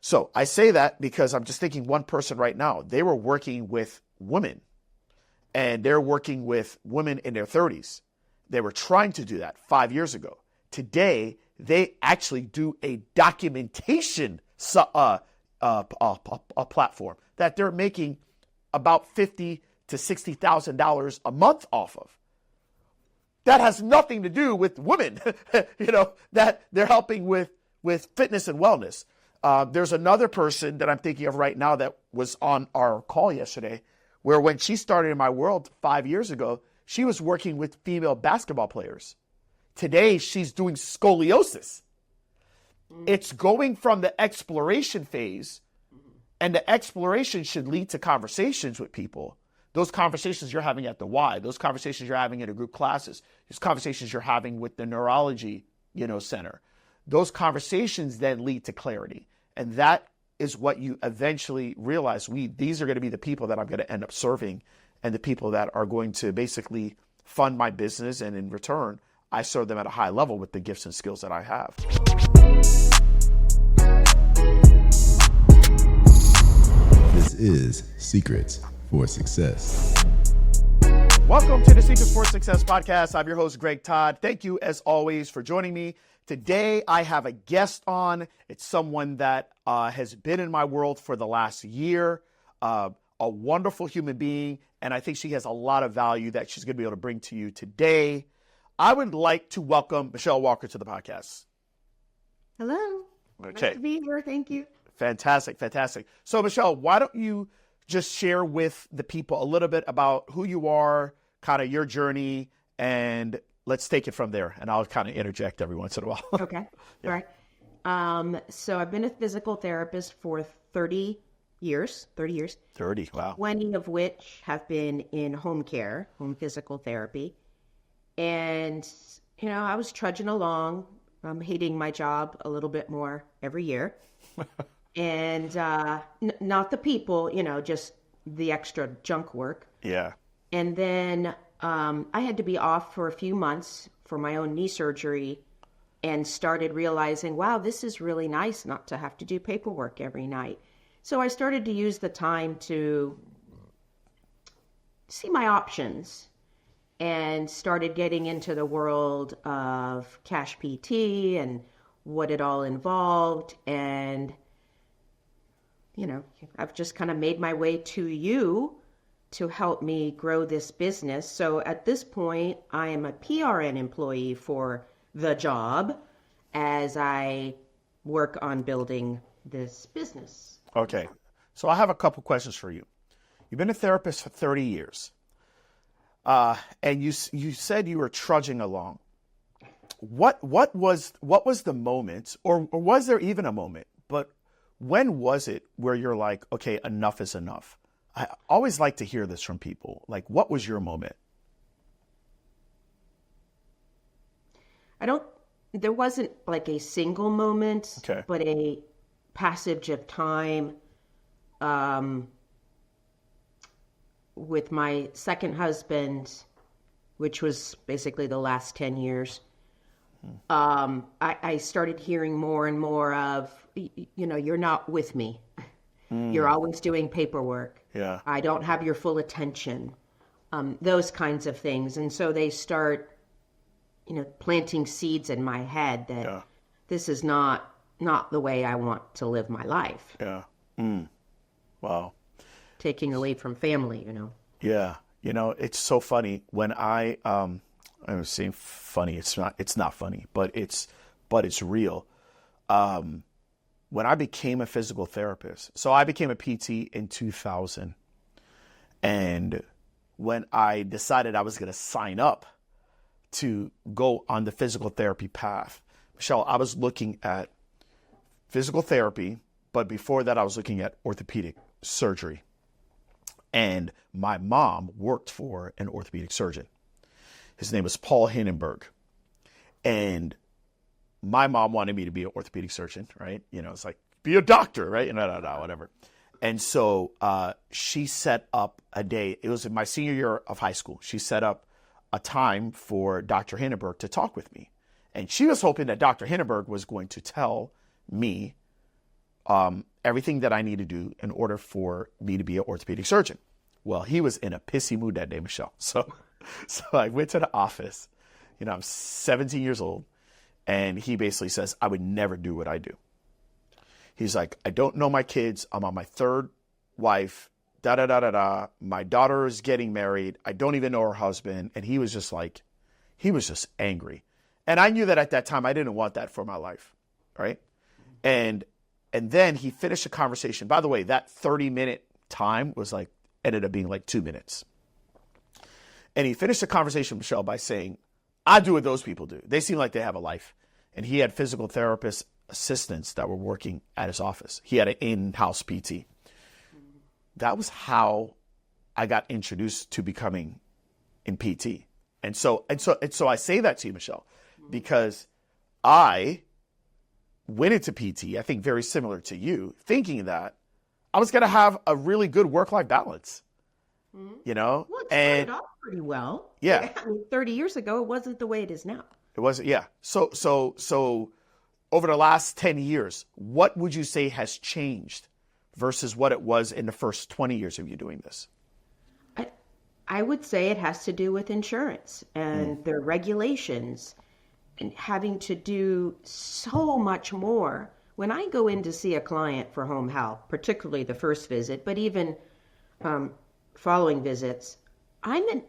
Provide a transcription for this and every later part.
So I say that because I'm just thinking one person right now, they were working with women, and they're working with women in their 30s. They were trying to do that 5 years ago. Today, they actually do a documentation platform that they're making about $50,000 to $60,000 a month off of. That has nothing to do with women, that they're helping with fitness and wellness. There's another person that I'm thinking of right now that was on our call yesterday, where when she started in my world 5 years ago, she was working with female basketball players. Today, she's doing scoliosis. It's going from the exploration phase, and the exploration should lead to conversations with people. Those conversations you're having at the Y, those conversations you're having in the group classes, those conversations you're having with the neurology, center. Those conversations then lead to clarity. And that is what you eventually realize. These are going to be the people that I'm going to end up serving, and the people that are going to basically fund my business. And in return, I serve them at a high level with the gifts and skills that I have. This is Secrets for Success. Welcome to the Secrets for Success podcast. I'm your host, Greg Todd. Thank you, as always, for joining me. Today, I have a guest on. It's someone that has been in my world for the last year, a wonderful human being, and I think she has a lot of value that she's going to be able to bring to you today. I would like to welcome Michelle Walker to the podcast. Hello. Okay. Nice to be here. Thank you. Fantastic. So, Michelle, why don't you just share with the people a little bit about who you are, kind of your journey, and let's take it from there. And I'll kind of interject every once in a while. Okay. Yeah. All right. So I've been a physical therapist for 30 years. 30, wow. 20 of which have been in home care, home physical therapy. And, I was trudging along, hating my job a little bit more every year. And not the people, just the extra junk work. Yeah. And then I had to be off for a few months for my own knee surgery, and started realizing, wow, this is really nice not to have to do paperwork every night. So I started to use the time to see my options, and started getting into the world of cash PT and what it all involved. And, I've just kind of made my way to you to help me grow this business. So at this point, I am a PRN employee for the job as I work on building this business. Okay. So I have a couple questions for you. You've been a therapist for 30 years. And you said you were trudging along. What was the moment, or was there even a moment, but when was it where you're like, okay, enough is enough? I always like to hear this from people. Like, what was your moment? There wasn't like a single moment, okay, but a passage of time. With my second husband, which was basically the last 10 years, I started hearing more and more of, you're not with me. You're always doing paperwork. Yeah. I don't have your full attention. Those kinds of things. And so they start, planting seeds in my head that this is not the way I want to live my life. Yeah. Wow. Taking away from family, Yeah. It's so funny when I'm saying funny. It's not funny, but it's real. When I became a physical therapist, so I became a PT in 2000. And when I decided I was going to sign up to go on the physical therapy path, Michelle, I was looking at physical therapy, but before that I was looking at orthopedic surgery. And my mom worked for an orthopedic surgeon. His name was Paul Hindenburg. And my mom wanted me to be an orthopedic surgeon, right? It's like, be a doctor, right? No, whatever. And so she set up a day. It was in my senior year of high school. She set up a time for Dr. Hindenburg to talk with me. And she was hoping that Dr. Hindenburg was going to tell me everything that I need to do in order for me to be an orthopedic surgeon. Well, he was in a pissy mood that day, Michelle. So I went to the office. I'm 17 years old. And he basically says, I would never do what I do. He's like, I don't know my kids. I'm on my third wife. Da-da-da-da-da. My daughter is getting married. I don't even know her husband. And he was just angry. And I knew that at that time, I didn't want that for my life. Right. And then he finished the conversation. By the way, that 30-minute time ended up being 2 minutes. And he finished the conversation, Michelle, by saying, I do what those people do. They seem like they have a life. And he had physical therapist assistants that were working at his office. He had an in-house PT. That was how I got introduced to becoming in PT. And so I say that to you, Michelle, because I went into PT, I think very similar to you, thinking that I was going to have a really good work-life balance. Well, it started off pretty well. Yeah. 30 years ago, it wasn't the way it is now. It wasn't, yeah. So over the last 10 years, what would you say has changed versus what it was in the first 20 years of you doing this? I would say it has to do with insurance and their regulations and having to do so much more. When I go in to see a client for home health, particularly the first visit, but even following visits, I'm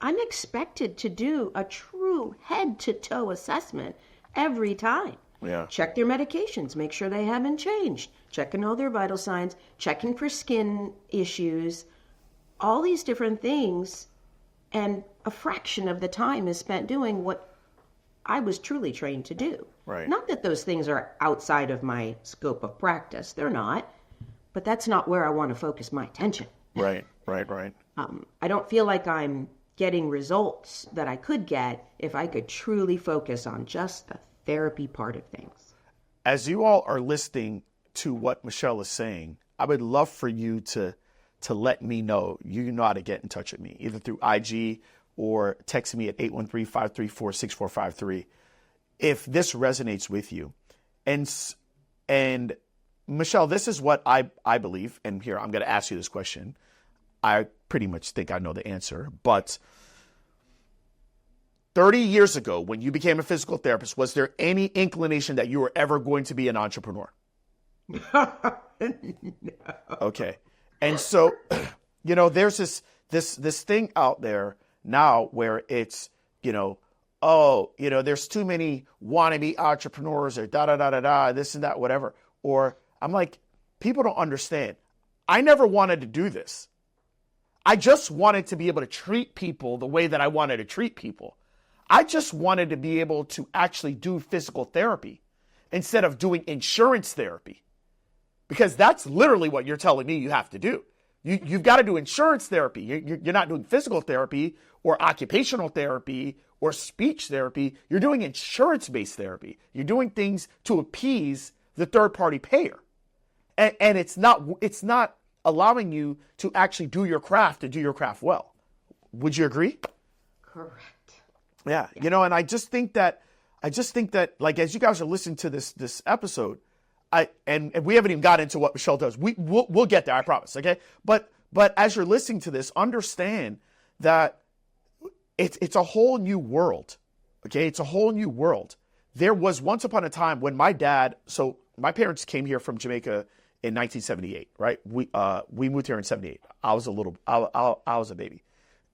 expected to do a true head-to-toe assessment every time. Yeah. Check their medications, make sure they haven't changed, checking all their vital signs, checking for skin issues, all these different things. And a fraction of the time is spent doing what I was truly trained to do. Right. Not that those things are outside of my scope of practice. They're not. But that's not where I want to focus my attention. Right. I don't feel like I'm getting results that I could get if I could truly focus on just the therapy part of things. As you all are listening to what Michelle is saying, I would love for you to let me know. You know how to get in touch with me, either through IG or text me at 813-534-6453 if this resonates with you. And Michelle, this is what I believe, and here I'm going to ask you this question. I pretty much think I know the answer, but 30 years ago, when you became a physical therapist, was there any inclination that you were ever going to be an entrepreneur? No. Okay. And so, there's this thing out there now where it's, there's too many wannabe entrepreneurs or this and that, whatever. Or I'm like, people don't understand. I never wanted to do this. I just wanted to be able to treat people the way that I wanted to treat people. I just wanted to be able to actually do physical therapy instead of doing insurance therapy. Because that's literally what you're telling me you have to do. You've got to do insurance therapy. You're not doing physical therapy or occupational therapy or speech therapy. You're doing insurance-based therapy. You're doing things to appease the third-party payer. And it's not allowing you to actually do your craft and do your craft well. Would you agree? Correct. Yeah. And I just think that like, as you guys are listening to this episode, and we haven't even got into what Michelle does. We'll get there, I promise. Okay. But as you're listening to this, understand that it's a whole new world. Okay. It's a whole new world. There was once upon a time when my parents came here from Jamaica in 1978, right? We moved here in 78. I was a baby.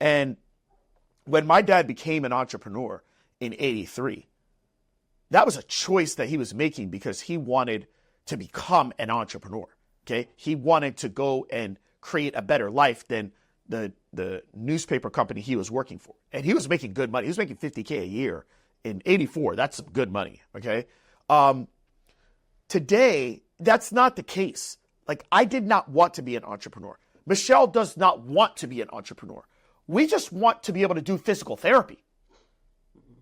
And when my dad became an entrepreneur in 83, that was a choice that he was making because he wanted to become an entrepreneur. Okay. He wanted to go and create a better life than the newspaper company he was working for. And he was making good money. He was making $50K a year in 84. That's good money. Okay. Today, that's not the case. Like, I did not want to be an entrepreneur. Michelle does not want to be an entrepreneur. We just want to be able to do physical therapy.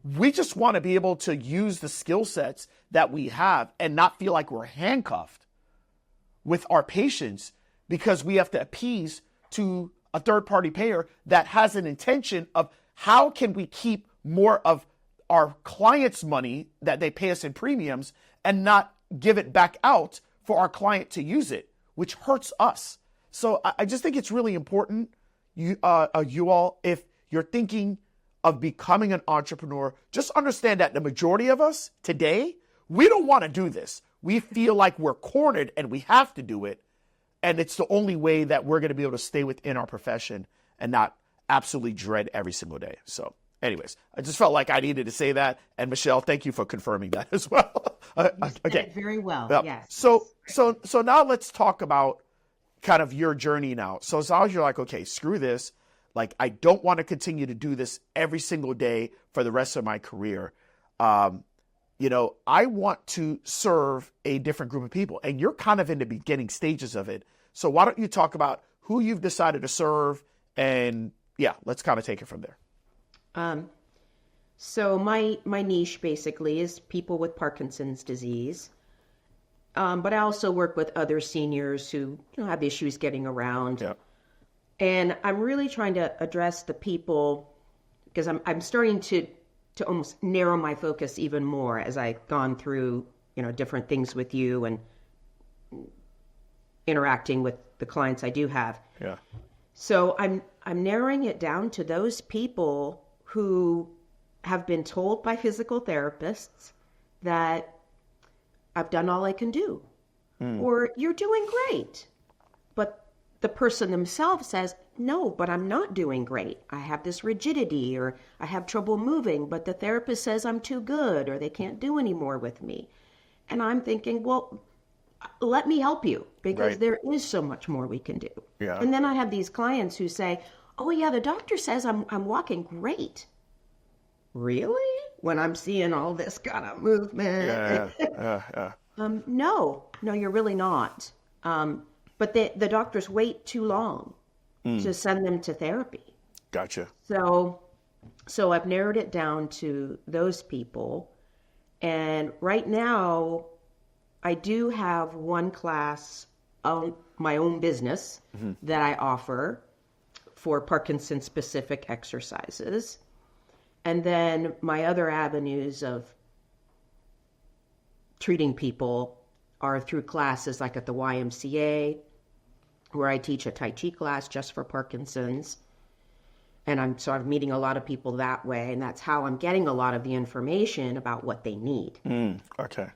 We just want to be able to use the skill sets that we have and not feel like we're handcuffed with our patients because we have to appease to a third-party payer that has an intention of how can we keep more of our clients' money that they pay us in premiums and not give it back out for our client to use it, which hurts us. So I just think it's really important, you all, if you're thinking of becoming an entrepreneur, just understand that the majority of us today, we don't want to do this. We feel like we're cornered and we have to do it. And it's the only way that we're going to be able to stay within our profession and not absolutely dread every single day. So anyways, I just felt like I needed to say that. And Michelle, thank you for confirming that as well. Okay. Very well. Yep. Yes. So now let's talk about kind of your journey now. So as long as you're like, okay, screw this. Like, I don't want to continue to do this every single day for the rest of my career. I want to serve a different group of people, and you're kind of in the beginning stages of it. So why don't you talk about who you've decided to serve, and let's kind of take it from there. So my niche basically is people with Parkinson's disease. But I also work with other seniors who have issues getting around. Yeah. And I'm really trying to address the people, because I'm starting to almost narrow my focus even more as I've gone through, different things with you and interacting with the clients I do have. Yeah. So I'm narrowing it down to those people who have been told by physical therapists that I've done all I can do, or you're doing great. But the person themselves says, no, but I'm not doing great. I have this rigidity, or I have trouble moving, but the therapist says I'm too good, or they can't do any more with me. And I'm thinking, well, let me help you, because Right. there is so much more we can do. Yeah. And then I have these clients who say, oh yeah, the doctor says I'm walking great. Really? When I'm seeing all this kind of movement. Yeah. No, you're really not. But the doctors wait too long to send them to therapy. Gotcha. So I've narrowed it down to those people. And right now, I do have one class of my own business that I offer for Parkinson specific exercises. And then my other avenues of treating people are through classes like at the YMCA, where I teach a Tai Chi class just for Parkinson's. And I'm sort of meeting a lot of people that way. And that's how I'm getting a lot of the information about what they need. Okay.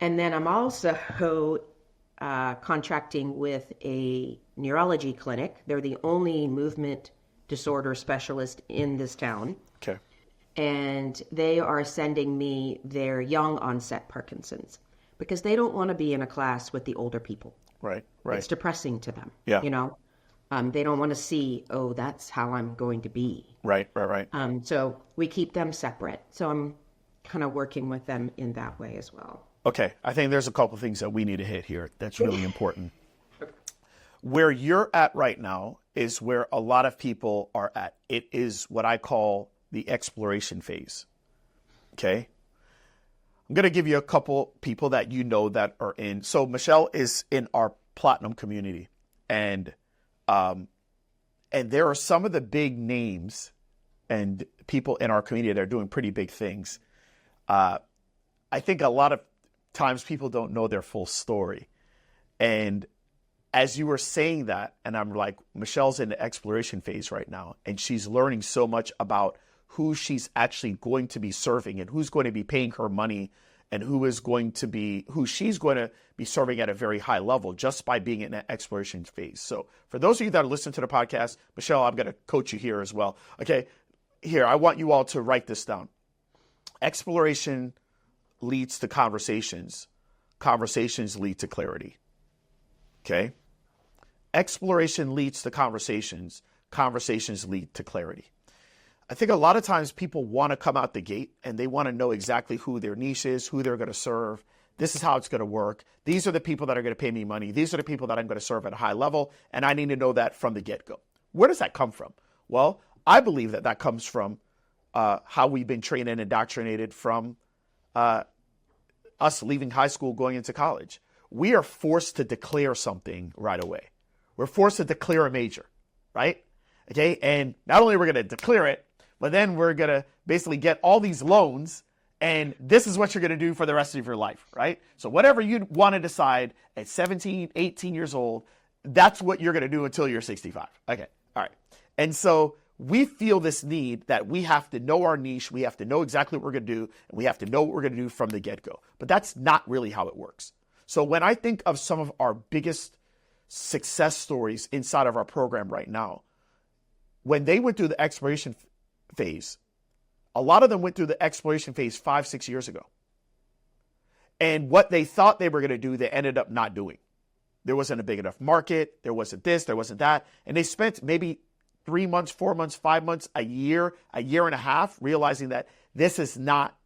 And then I'm also contracting with a neurology clinic. They're the only movement disorder specialist in this town. Okay. And they are sending me their young onset Parkinson's, because they don't want to be in a class with the older people. Right. It's depressing to them. Yeah. They don't want to see, oh, that's how I'm going to be. Right. So we keep them separate. So I'm kind of working with them in that way as well. Okay. I think there's a couple of things that we need to hit here that's really important. Where you're at right now is where a lot of people are at. It is what I call the exploration phase. Okay. I'm going to give you a couple people that that are in. So Michelle is in our platinum community, and there are some of the big names and people in our community that are doing pretty big things. I think a lot of times people don't know their full story. And as you were saying that, and I'm like, Michelle's in the exploration phase right now, and she's learning so much about who she's actually going to be serving and who's going to be paying her money and who she's going to be serving at a very high level just by being in that exploration phase. So for those of you that are listening to the podcast, Michelle, I'm going to coach you here as well. Okay. Here, I want you all to write this down. Exploration leads to conversations. Conversations lead to clarity. Okay. Exploration leads to conversations. Conversations lead to clarity. I think a lot of times people want to come out the gate and they want to know exactly who their niche is, who they're going to serve. This is how it's going to work. These are the people that are going to pay me money. These are the people that I'm going to serve at a high level. And I need to know that from the get-go. Where does that come from? Well, I believe that comes from how we've been trained and indoctrinated from us leaving high school, going into college. We are forced to declare something right away. We're forced to declare a major, right? Okay. And not only are we going to declare it, but then we're going to basically get all these loans And this is what you're going to do for the rest of your life, right? So whatever you want to decide at 17, 18 years old, that's what you're going to do until you're 65. Okay. All right. And so we feel this need that we have to know our niche. We have to know exactly what we're going to do. And we have to know what we're going to do from the get-go. But that's not really how it works. So when I think of some of our biggest success stories inside of our program right now, when they went through the exploration phase, a lot of them went through the exploration phase 5-6 years ago. And what they thought they were going to do, they ended up not doing. There wasn't a big enough market. There wasn't this, there wasn't that. And they spent maybe 3 months, 4 months, 5 months, a year and a half, realizing that this is not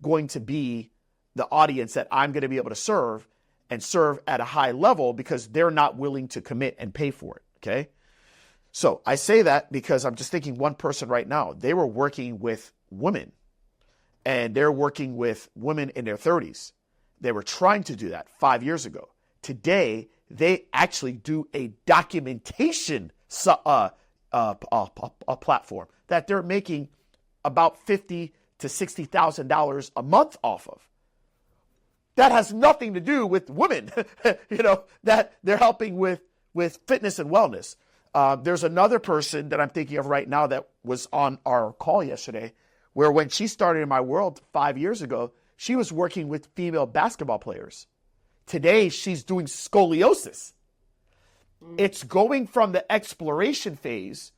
going to be the audience that I'm going to be able to serve and serve at a high level because they're not willing to commit and pay for it. Okay. So I say that because I'm just thinking one person right now, they were working with women and they're working with women in their 30s. They were trying to do that 5 years ago. Today, they actually do a documentation platform that they're making about $50,000 to $60,000 a month off of. That has nothing to do with women, that they're helping with fitness and wellness. There's another person that I'm thinking of right now that was on our call yesterday, where when she started in my world 5 years ago, she was working with female basketball players. Today, she's doing scoliosis. It's going from the exploration phase,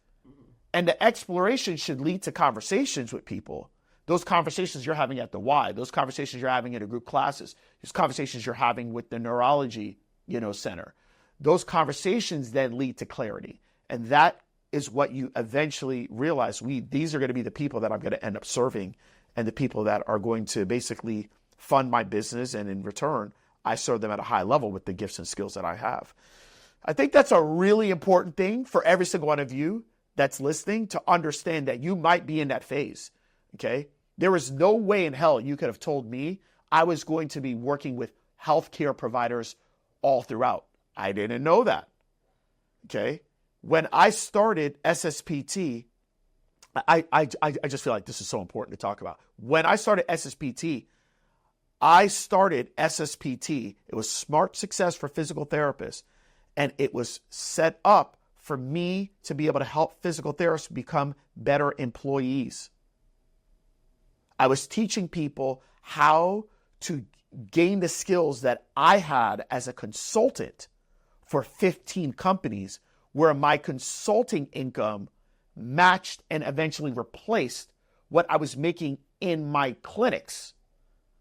and the exploration should lead to conversations with people. Those conversations you're having at the Y, those conversations you're having in the group classes, those conversations you're having with the neurology, center. Those conversations then lead to clarity. And that is what you eventually realize. These are going to be the people that I'm going to end up serving and the people that are going to basically fund my business. And in return, I serve them at a high level with the gifts and skills that I have. I think that's a really important thing for every single one of you that's listening to understand that you might be in that phase. Okay. There is no way in hell you could have told me I was going to be working with healthcare providers all throughout. I didn't know that. Okay. When I started SSPT, I just feel like this is so important to talk about. When I started SSPT, it was Smart Success for Physical Therapists, and it was set up for me to be able to help physical therapists become better employees. I was teaching people how to gain the skills that I had as a consultant for 15 companies, where my consulting income matched and eventually replaced what I was making in my clinics,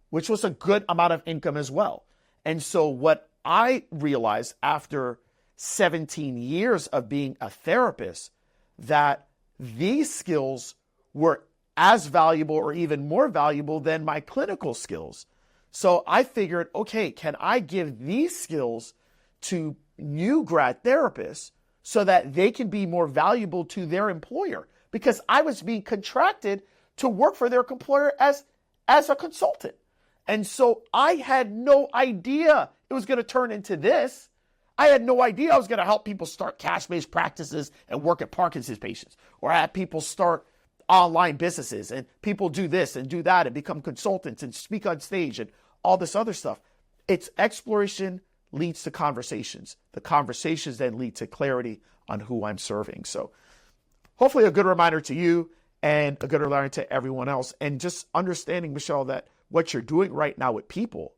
which was a good amount of income as well. And so what I realized after 17 years of being a therapist, that these skills were as valuable or even more valuable than my clinical skills. So I figured, okay, can I give these skills to new grad therapists so that they can be more valuable to their employer? Because I was being contracted to work for their employer as a consultant. And so I had no idea it was going to turn into this. I had no idea I was going to help people start cash-based practices and work at Parkinson's patients, or have people start online businesses and people do this and do that and become consultants and speak on stage and all this other stuff. It's exploration leads to conversations. The conversations then lead to clarity on who I'm serving. So hopefully a good reminder to you and a good reminder to everyone else. And just understanding, Michelle, that what you're doing right now with people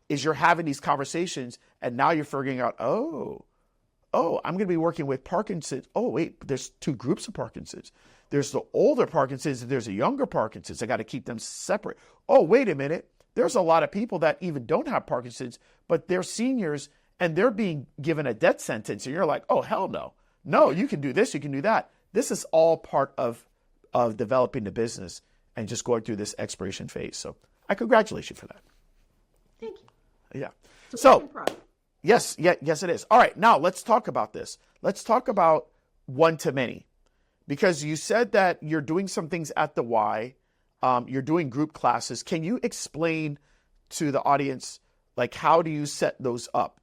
is you're having these conversations, and now you're figuring out, oh, I'm going to be working with Parkinson's. Oh, wait, there's two groups of Parkinson's. There's the older Parkinson's and there's a younger Parkinson's. I got to keep them separate. Oh, wait a minute. There's a lot of people that even don't have Parkinson's, but they're seniors and they're being given a death sentence. And you're like, oh, hell no. No, you can do this, you can do that. This is all part of developing the business and just going through this exploration phase. So I congratulate you for that. Thank you. Yeah. So, yes, it is. All right, now let's talk about this. Let's talk about one-to-many, because you said that you're doing some things at the Y. You're doing group classes. Can you explain to the audience, like, how do you set those up?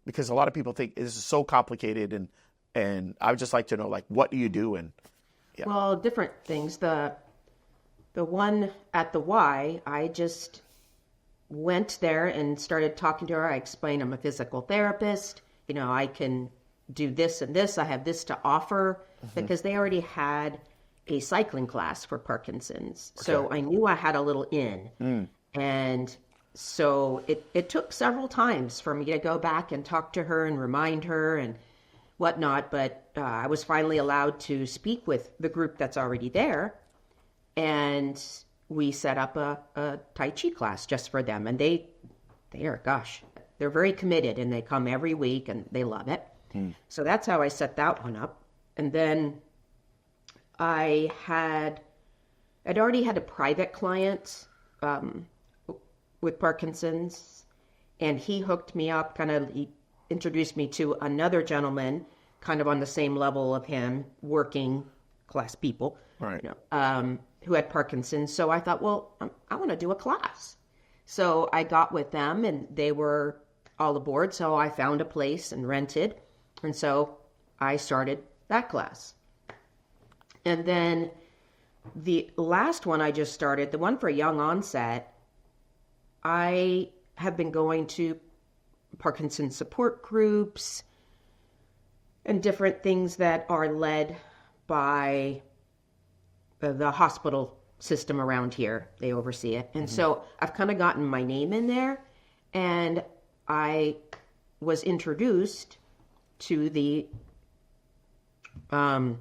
Because a lot of people think this is so complicated, and I would just like to know, like, what do you do? And well, different things. The The one at the Y, I just went there and started talking to her. I explained I'm a physical therapist. You know, I can do this and this. I have this to offer, because they already had a cycling class for Parkinson's. Okay. So I knew I had a little in. And so it took several times for me to go back and talk to her and remind her and whatnot. But I was finally allowed to speak with the group that's already there. And we set up a Tai Chi class just for them. And they are, gosh, they're very committed, and they come every week and they love it. So that's how I set that one up. And then I'd already had a private client with Parkinson's, and he hooked me up, he introduced me to another gentleman kind of on the same level of him, working class people, right? Who had Parkinson's. So I thought, well, I want to do a class. So I got with them, and they were all aboard. So I found a place and rented. And so I started that class. And then the last one I just started, the one for young onset, I have been going to Parkinson's support groups and different things that are led by the hospital system around here. They oversee it. And so I've kind of gotten my name in there, and I was introduced to the a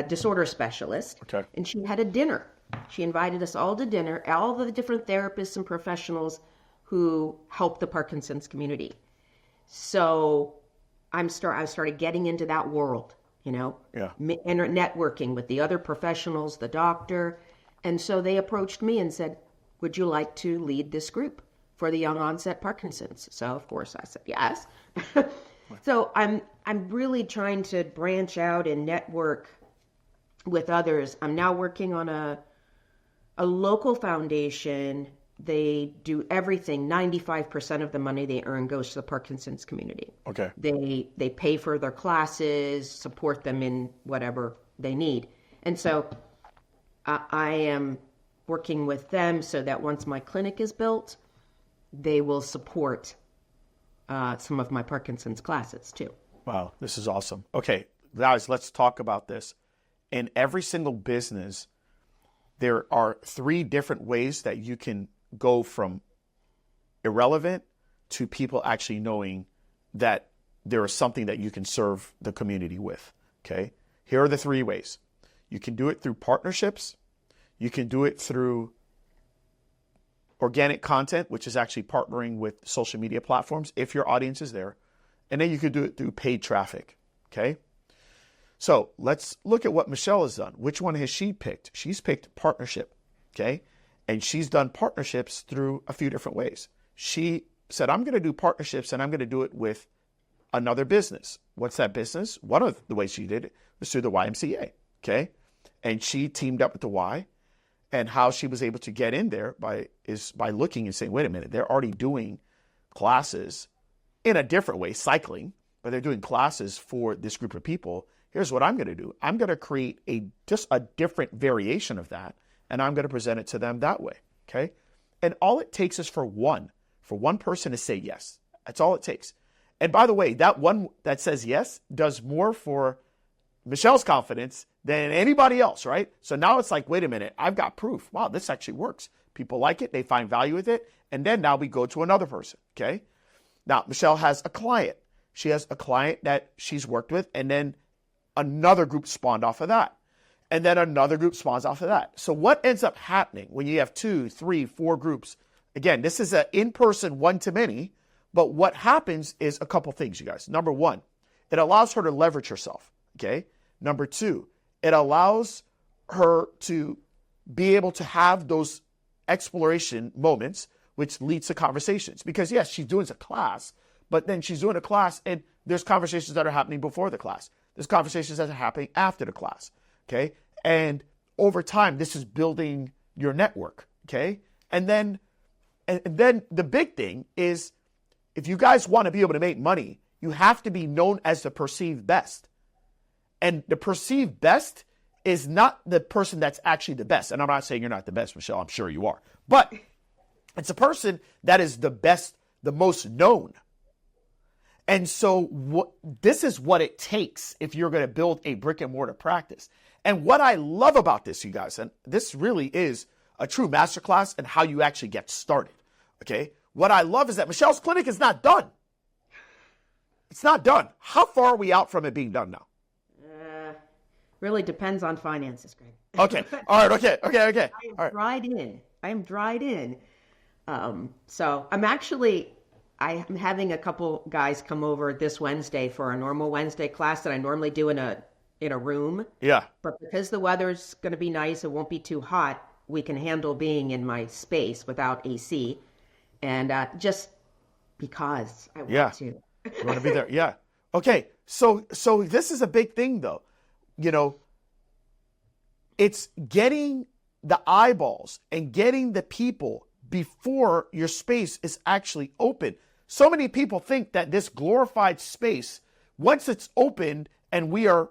disorder specialist. Okay. And she had a dinner. She invited us all to dinner, all the different therapists and professionals who help the Parkinson's community. So I started getting into that world, networking with the other professionals, the doctor. And so they approached me and said, would you like to lead this group for the young onset Parkinson's? So of course I said yes. So I'm really trying to branch out and network with others. I'm now working on a local foundation. They do everything. 95% of the money they earn goes to the Parkinson's community. Okay. They pay for their classes, support them in whatever they need. And so I am working with them so that once my clinic is built, they will support some of my Parkinson's classes too. Wow, this is awesome. Okay, guys, let's talk about this. In every single business, there are 3 different ways that you can go from irrelevant to people actually knowing that there is something that you can serve the community with. Okay, here are the 3 ways. You can do it through partnerships. You can do it through organic content, which is actually partnering with social media platforms if your audience is there. And then you could do it through paid traffic. Okay. So let's look at what Michelle has done. Which one has she picked? She's picked partnership. Okay. And she's done partnerships through a few different ways. She said, I'm going to do partnerships, and I'm going to do it with another business. What's that business? One of the ways she did it was through the YMCA. Okay. And she teamed up with the Y. And how she was able to get in there is by looking and saying, wait a minute, they're already doing classes in a different way, cycling, but they're doing classes for this group of people. Here's what I'm going to do. I'm going to create just a different variation of that, and I'm going to present it to them that way. Okay. And all it takes is for one person to say yes. That's all it takes. And by the way, that one that says yes does more for Michelle's confidence than anybody else, right? So now it's like, wait a minute, I've got proof. Wow, this actually works. People like it. They find value with it. And then now we go to another person, okay? Now, Michelle has a client. She has a client that she's worked with, and then another group spawned off of that. And then another group spawns off of that. So what ends up happening when you have 2, 3, 4 groups? Again, this is an in-person one-to-many, but what happens is a couple things, you guys. Number 1, it allows her to leverage herself, okay? Number 2, it allows her to be able to have those exploration moments, which leads to conversations. Because yes, she's doing a class, but then she's doing a class and there's conversations that are happening before the class. There's conversations that are happening after the class, okay? And over time, this is building your network, okay? And then the big thing is, if you guys want to be able to make money, you have to be known as the perceived best. And the perceived best is not the person that's actually the best. And I'm not saying you're not the best, Michelle. I'm sure you are. But it's a person that is the best, the most known. And so this is what it takes if you're going to build a brick and mortar practice. And what I love about this, you guys, and this really is a true masterclass in how you actually get started. Okay. What I love is that Michelle's clinic is not done. It's not done. How far are we out from it being done now? Really depends on finances, Greg. Okay. All right. Okay. I am dried in. So I'm having a couple guys come over this Wednesday for a normal Wednesday class that I normally do in a room. Yeah. But because the weather's going to be nice, it won't be too hot, we can handle being in my space without AC. And just because I want to. You want to be there. Yeah. Okay. So this is a big thing, though. You know, it's getting the eyeballs and getting the people before your space is actually open. So many people think that this glorified space, once it's opened and we are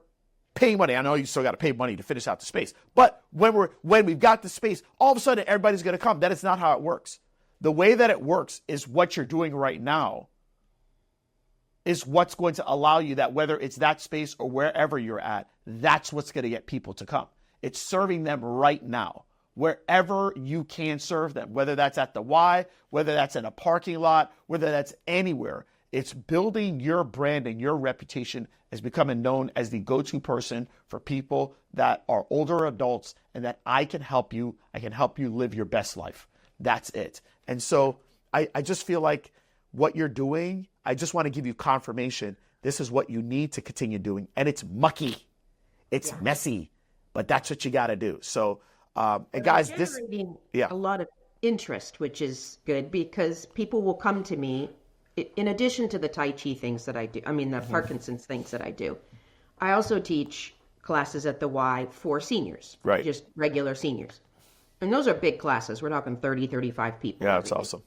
paying money, I know you still got to pay money to finish out the space, but when we've got the space, all of a sudden everybody's going to come. That is not how it works. The way that it works is what you're doing right now is what's going to allow you that, whether it's that space or wherever you're at, that's what's going to get people to come. It's serving them right now, wherever you can serve them, whether that's at the Y, whether that's in a parking lot, whether that's anywhere. It's building your brand and your reputation as becoming known as the go-to person for people that are older adults and that I can help you live your best life. That's it. And so I just feel like what you're doing, I just want to give you confirmation. This is what you need to continue doing. And it's mucky. It's messy, but that's what you got to do. So, and guys, this, a lot of interest, which is good because people will come to me in addition to the Tai Chi things that I do. I mean, the Parkinson's things that I do. I also teach classes at the Y for seniors, right? Just regular seniors. And those are big classes. We're talking 30, 35 people. Yeah, that's awesome.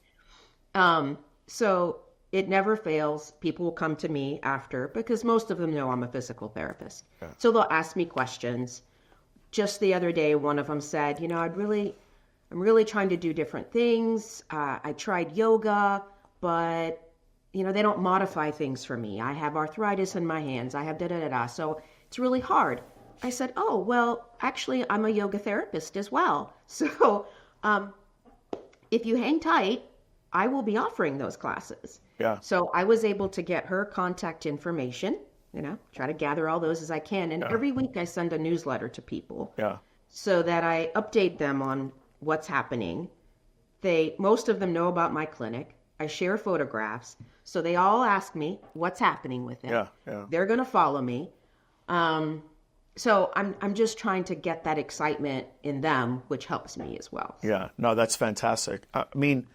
So it never fails. People will come to me after because most of them know I'm a physical therapist. Yeah. So they'll ask me questions. Just the other day, one of them said, I'm really trying to do different things. I tried yoga, but, they don't modify things for me. I have arthritis in my hands. I have da-da-da-da. So it's really hard. I said, oh, well, actually, I'm a yoga therapist as well. So if you hang tight, I will be offering those classes. Yeah. So I was able to get her contact information, try to gather all those as I can. And every week I send a newsletter to people so that I update them on what's happening. Most of them know about my clinic. I share photographs. So they all ask me what's happening with it. Yeah. They're going to follow me. So I'm just trying to get that excitement in them, which helps me as well. Yeah. No, that's fantastic. I mean,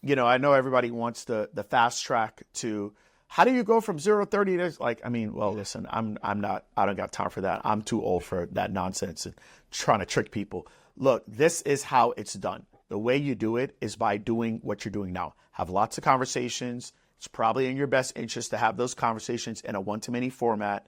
I know everybody wants the fast track to how do you go from 0 to 30 to well, listen, I don't got time for that. I'm too old for that nonsense and trying to trick people. Look, this is how it's done. The way you do it is by doing what you're doing now. Have lots of conversations. It's probably in your best interest to have those conversations in a one-to-many format.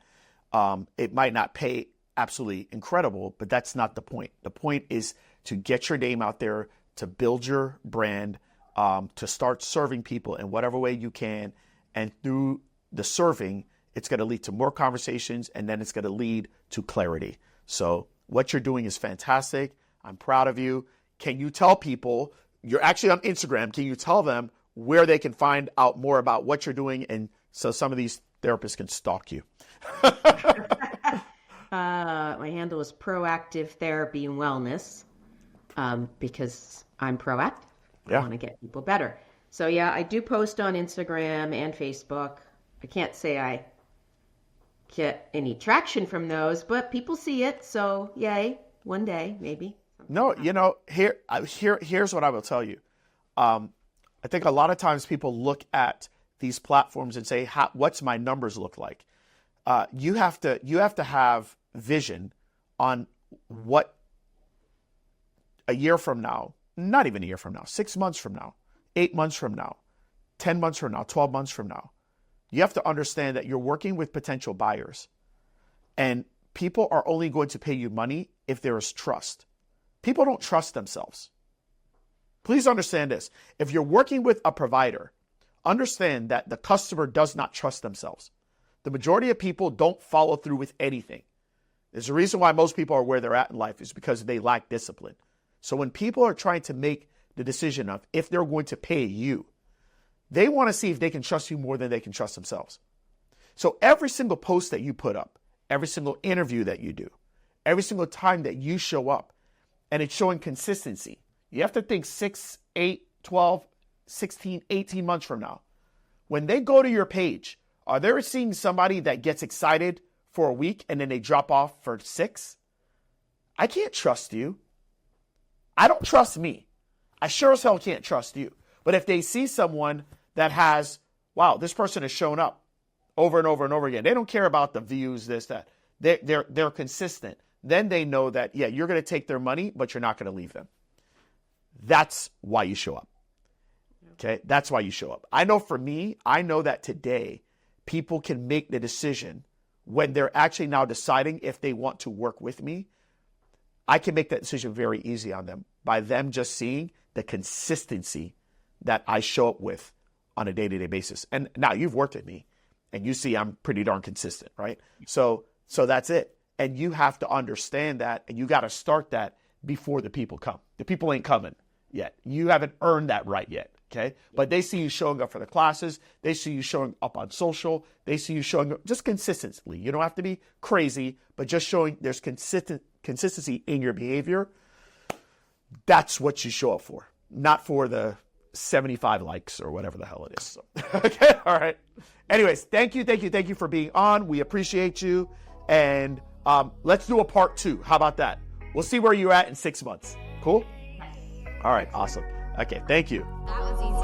It might not pay absolutely incredible, but that's not the point. The point is to get your name out there, to build your brand, to start serving people in whatever way you can. And through the serving, it's going to lead to more conversations, and then it's going to lead to clarity. So what you're doing is fantastic. I'm proud of you. Can you tell people, you're actually on Instagram, can you tell them where they can find out more about what you're doing, and so some of these therapists can stalk you? My handle is Proactive Therapy and Wellness because I'm proactive. I want to get people better. So I do post on Instagram and Facebook. I can't say I get any traction from those, but people see it. So yay, one day maybe. No, here's what I will tell you. I think a lot of times people look at these platforms and say, what's my numbers look like? You have to have vision on what a year from now, not even a year from now, 6 months from now, 8 months from now, 10 months from now, 12 months from now. You have to understand that you're working with potential buyers, and people are only going to pay you money if there is trust. People don't trust themselves. Please understand this. If you're working with a provider, understand that the customer does not trust themselves. The majority of people don't follow through with anything. There's a reason why most people are where they're at in life is because they lack discipline. So when people are trying to make the decision of if they're going to pay you, they want to see if they can trust you more than they can trust themselves. So every single post that you put up, every single interview that you do, every single time that you show up, and it's showing consistency. You have to think 6, 8, 12, 16, 18 months from now. When they go to your page, are they seeing somebody that gets excited for a week and then they drop off for 6? I can't trust you. I don't trust me. I sure as hell can't trust you. But if they see someone that has, wow, this person has shown up over and over and over again. They don't care about the views, this, that. They're consistent. Then they know that, yeah, you're going to take their money, but you're not going to leave them. That's why you show up. Okay, that's why you show up. I know for me, I know that today people can make the decision when they're actually now deciding if they want to work with me. I can make that decision very easy on them by them just seeing the consistency that I show up with on a day-to-day basis. And now you've worked with me and you see I'm pretty darn consistent, right? So that's it. And you have to understand that, and you got to start that before the people come. The people ain't coming yet. You haven't earned that right yet, okay? But they see you showing up for the classes. They see you showing up on social. They see you showing up just consistently. You don't have to be crazy, but just showing there's consistency in your behavior. That's what you show up for, not for the 75 likes or whatever the hell it is. So, okay, all right. Anyways, thank you for being on. We appreciate you. And let's do a part 2. How about that? We'll see where you're at in 6 months. Cool? All right, awesome. Okay, thank you. That was easy.